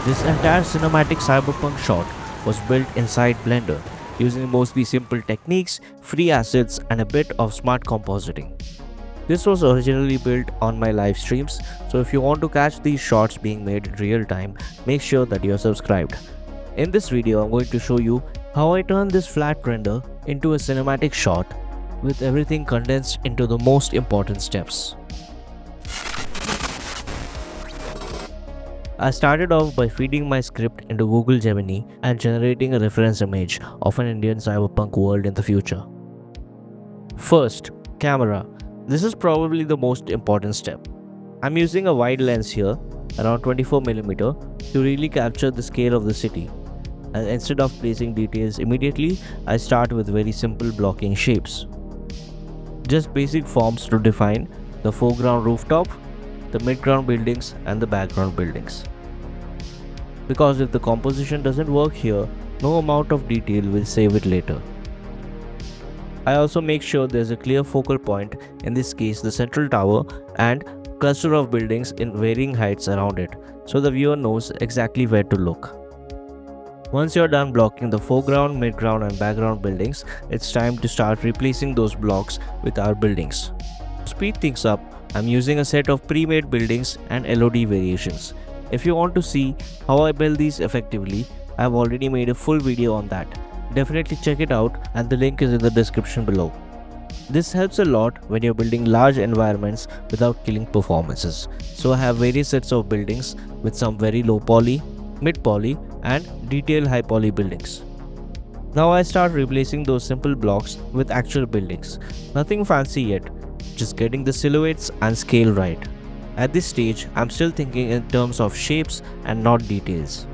This entire cinematic cyberpunk shot was built inside Blender using mostly simple techniques, free assets, and a bit of smart compositing. This was originally built on my live streams, so if you want to catch these shots being made in real time, make sure that you are subscribed. In this video, I'm going to show you how I turn this flat render into a cinematic shot with everything condensed into the most important steps. I started off by feeding my script into Google Gemini and generating a reference image of an Indian cyberpunk world in the future. First, camera. This is probably the most important step. I'm using a wide lens here, around 24mm, to really capture the scale of the city. And instead of placing details immediately, I start with very simple blocking shapes. Just basic forms to define the foreground rooftop, the midground buildings and the background buildings. Because if the composition doesn't work here, no amount of detail will save it later. I also make sure there's a clear focal point, in this case the central tower, and cluster of buildings in varying heights around it, so the viewer knows exactly where to look. Once you're done blocking the foreground, midground and background buildings, it's time to start replacing those blocks with our buildings. To speed things up, I'm using a set of pre-made buildings and LOD variations. If you want to see how I build these effectively, I've already made a full video on that. Definitely check it out and the link is in the description below. This helps a lot when you're building large environments without killing performances. So I have various sets of buildings with some very low poly, mid poly and detail high poly buildings. Now I start replacing those simple blocks with actual buildings. Nothing fancy yet, just getting the silhouettes and scale right. At this stage, I'm still thinking in terms of shapes and not details.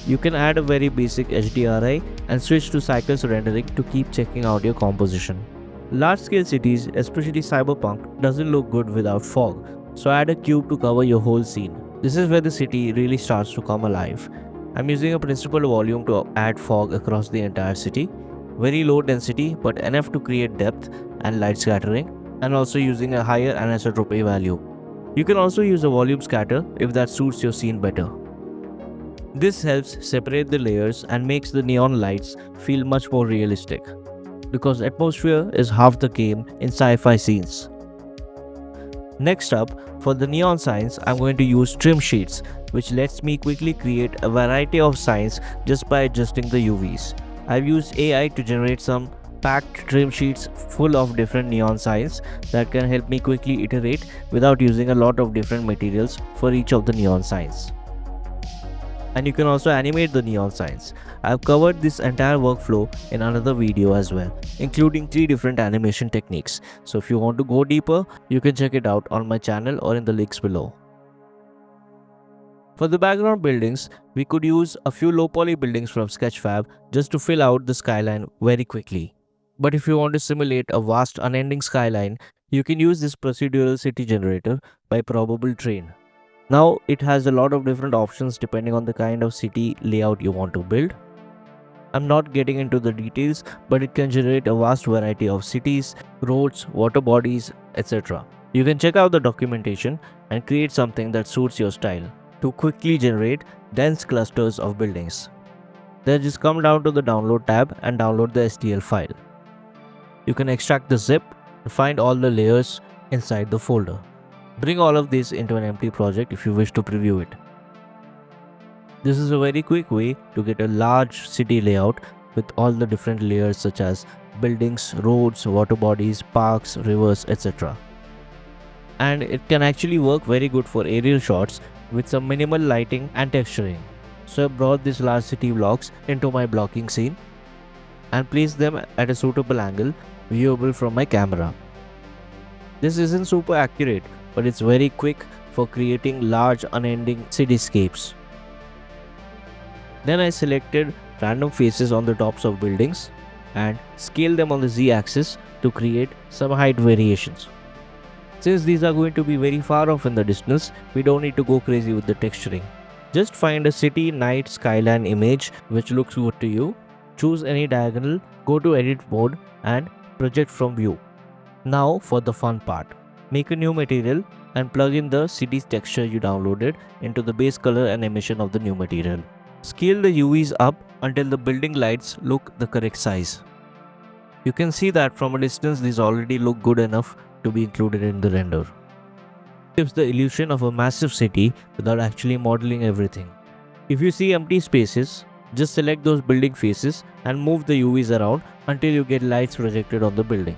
You can add a very basic HDRI and switch to cycles rendering to keep checking out your composition. Large scale cities, especially Cyberpunk, doesn't look good without fog, so add a cube to cover your whole scene. This is where the city really starts to come alive. I'm using a principal volume to add fog across the entire city. Very low density but enough to create depth and light scattering, and also using a higher anisotropy value. You can also use a volume scatter if that suits your scene better. This helps separate the layers and makes the neon lights feel much more realistic, because atmosphere is half the game in sci-fi scenes. Next up, for the neon signs, I'm going to use trim sheets, which lets me quickly create a variety of signs just by adjusting the UVs. I've used AI to generate some packed trim sheets full of different neon signs that can help me quickly iterate without using a lot of different materials for each of the neon signs. And you can also animate the neon signs. I've covered this entire workflow in another video as well, including 3 different animation techniques. So if you want to go deeper, you can check it out on my channel or in the links below. For the background buildings, we could use a few low poly buildings from Sketchfab just to fill out the skyline very quickly. But if you want to simulate a vast unending skyline, you can use this procedural city generator by Probable Train. Now it has a lot of different options depending on the kind of city layout you want to build. I'm not getting into the details, but it can generate a vast variety of cities, roads, water bodies, etc. You can check out the documentation and create something that suits your style to quickly generate dense clusters of buildings. Then just come down to the download tab and download the STL file. You can extract the zip and find all the layers inside the folder. Bring all of this into an empty project if you wish to preview it. This is a very quick way to get a large city layout with all the different layers such as buildings, roads, water bodies, parks, rivers, etc. And it can actually work very good for aerial shots with some minimal lighting and texturing. So I brought these large city blocks into my blocking scene and placed them at a suitable angle viewable from my camera. This isn't super accurate, but it's very quick for creating large unending cityscapes. Then I selected random faces on the tops of buildings and scaled them on the z-axis to create some height variations. Since these are going to be very far off in the distance, we don't need to go crazy with the texturing. Just find a city night skyline image which looks good to you, choose any diagonal, go to edit mode and project from view. Now for the fun part. Make a new material and plug in the city's texture you downloaded into the base color and emission of the new material. Scale the UVs up until the building lights look the correct size. You can see that from a distance these already look good enough to be included in the render. It gives the illusion of a massive city without actually modeling everything. If you see empty spaces, just select those building faces and move the UVs around until you get lights projected on the building.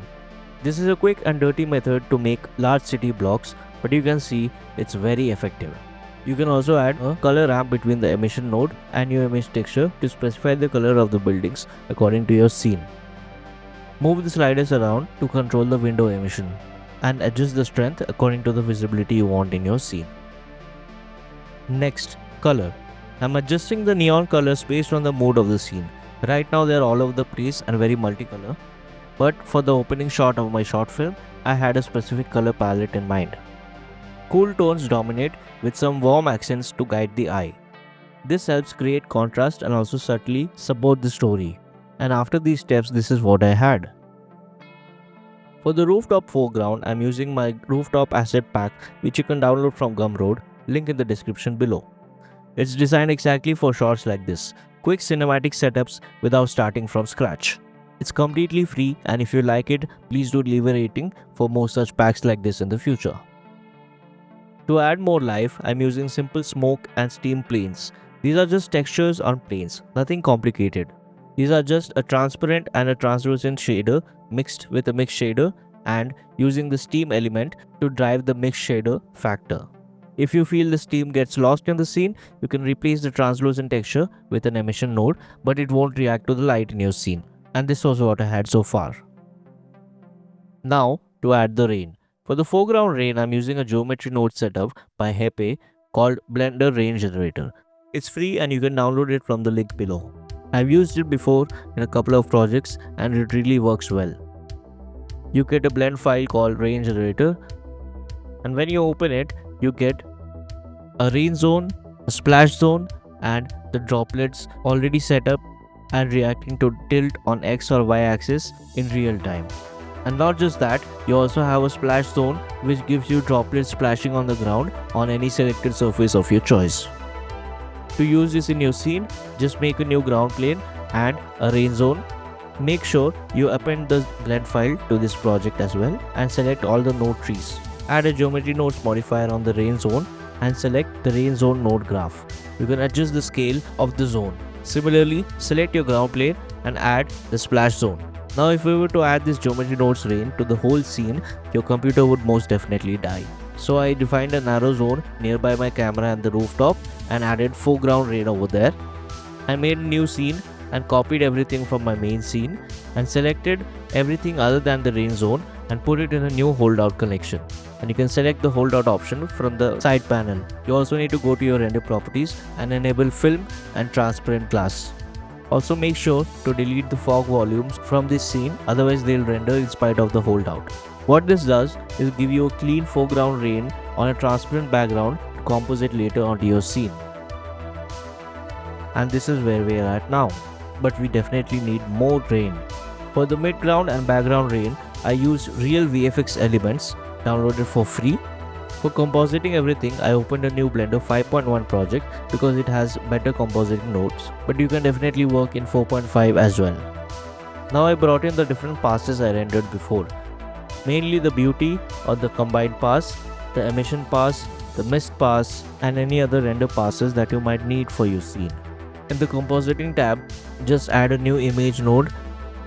This is a quick and dirty method to make large city blocks, but you can see it's very effective. You can also add a color ramp between the emission node and your image texture to specify the color of the buildings according to your scene. Move the sliders around to control the window emission and adjust the strength according to the visibility you want in your scene. Next, color. I'm adjusting the neon colors based on the mood of the scene. Right now they are all over the place and very multicolor, but for the opening shot of my short film, I had a specific color palette in mind. Cool tones dominate with some warm accents to guide the eye. This helps create contrast and also subtly support the story. And after these steps, this is what I had. For the rooftop foreground, I'm using my rooftop asset pack, which you can download from Gumroad, link in the description below. It's designed exactly for shots like this, quick cinematic setups without starting from scratch. It's completely free, and if you like it, please do leave a rating for more such packs like this in the future. To add more life, I'm using simple smoke and steam planes. These are just textures on planes, nothing complicated. These are just a transparent and a translucent shader mixed with a mixed shader and using the steam element to drive the mixed shader factor. If you feel the steam gets lost in the scene, you can replace the translucent texture with an emission node, but it won't react to the light in your scene. And this was what I had so far. Now, to add the rain. For the foreground rain, I'm using a geometry node setup by Hepe called Blender Rain Generator. It's free and you can download it from the link below. I've used it before in a couple of projects and it really works well. You get a blend file called Rain Generator, and when you open it, you get a rain zone, a splash zone, and the droplets already set up and reacting to tilt on X or Y axis in real time. And not just that, you also have a splash zone which gives you droplets splashing on the ground on any selected surface of your choice. To use this in your scene, just make a new ground plane and a rain zone. Make sure you append the blend file to this project as well and select all the node trees. Add a geometry nodes modifier on the rain zone and select the rain zone node graph. You can adjust the scale of the zone. Similarly, select your ground plane and add the splash zone. Now if we were to add this geometry nodes rain to the whole scene, your computer would most definitely die. So I defined a narrow zone nearby my camera and the rooftop and added foreground rain over there. I made a new scene and copied everything from my main scene and selected everything other than the rain zone and put it in a new holdout collection. And you can select the holdout option from the side panel. You also need to go to your render properties and enable film and transparent glass. Also make sure to delete the fog volumes from this scene, otherwise they'll render in spite of the holdout. What this does is give you a clean foreground rain on a transparent background to composite later onto your scene. And this is where we are at now, but we definitely need more rain. For the midground and background rain, I used real VFX elements downloaded for free. For compositing everything, I opened a new Blender 5.1 project because it has better compositing nodes, but you can definitely work in 4.5 as well. Now I brought in the different passes I rendered before, mainly the beauty or the combined pass, the emission pass, the mist pass, and any other render passes that you might need for your scene. In the compositing tab, just add a new image node,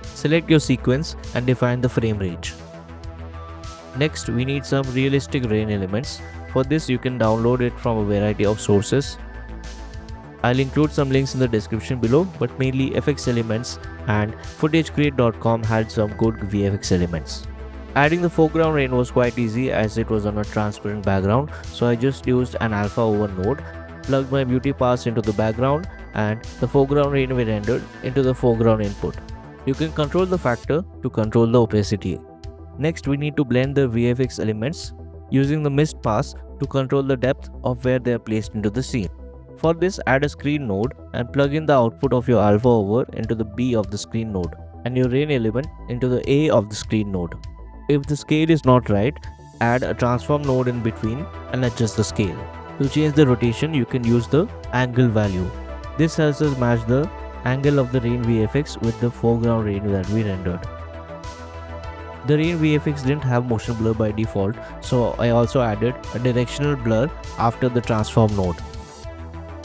select your sequence and define the frame range. Next, we need some realistic rain elements. For this, you can download it from a variety of sources. I'll include some links in the description below, but mainly FX Elements and footagecreate.com had some good VFX elements. Adding the foreground rain was quite easy as it was on a transparent background, so I just used an alpha over node, plugged my beauty pass into the background, and the foreground rain we rendered into the foreground input. You can control the factor to control the opacity. Next, we need to blend the VFX elements using the mist pass to control the depth of where they are placed into the scene. For this, add a screen node and plug in the output of your alpha over into the B of the screen node and your rain element into the A of the screen node. If the scale is not right, add a transform node in between and adjust the scale. To change the rotation, you can use the angle value. This helps us match the angle of the rain VFX with the foreground rain that we rendered. The rain VFX didn't have motion blur by default, so I also added a directional blur after the transform node.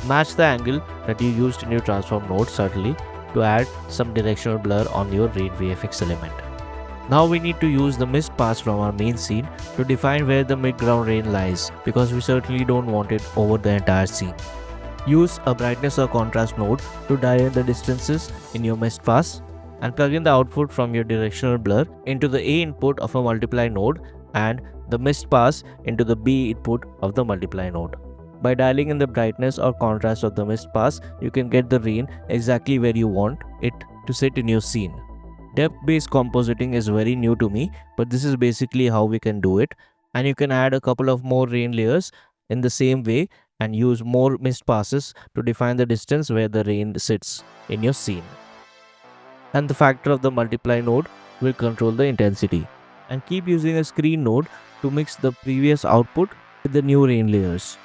Match the angle that you used in your transform node subtly to add some directional blur on your rain VFX element. Now we need to use the mist pass from our main scene to define where the midground rain lies, because we certainly don't want it over the entire scene. Use a brightness or contrast node to dial in the distances in your mist pass, and plug in the output from your directional blur into the A input of a multiply node and the mist pass into the B input of the multiply node. By dialing in the brightness or contrast of the mist pass, you can get the rain exactly where you want it to sit in your scene. Depth-based compositing is very new to me, but this is basically how we can do it, and you can add a couple of more rain layers in the same way and use more mist passes to define the distance where the rain sits in your scene. And the factor of the multiply node will control the intensity. And keep using a screen node to mix the previous output with the new rain layers.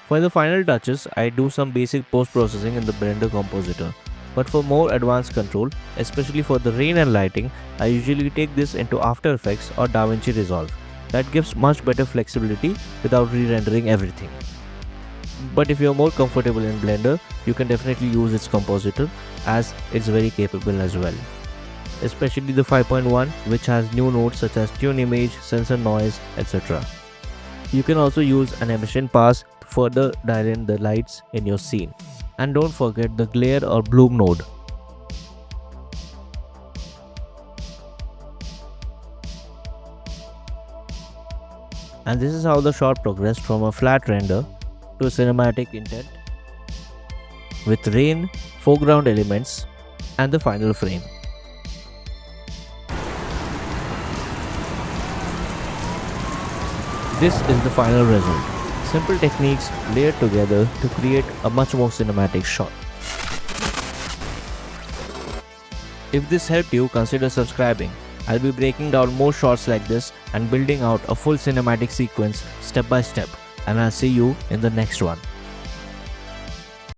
For the final touches, I do some basic post-processing in the Blender Compositor. But for more advanced control, especially for the rain and lighting, I usually take this into After Effects or DaVinci Resolve. That gives much better flexibility without re-rendering everything. But if you're more comfortable in Blender, you can definitely use its compositor, as it's very capable as well. Especially the 5.1, which has new nodes such as tune image, sensor noise, etc. You can also use an emission pass to further dial in the lights in your scene. And don't forget the glare or bloom node. And this is how the shot progressed from a flat render to a cinematic intent with rain, foreground elements, and the final frame. This is the final result. Simple techniques layered together to create a much more cinematic shot. If this helped you, consider subscribing. I'll be breaking down more shots like this and building out a full cinematic sequence step by step, and I'll see you in the next one.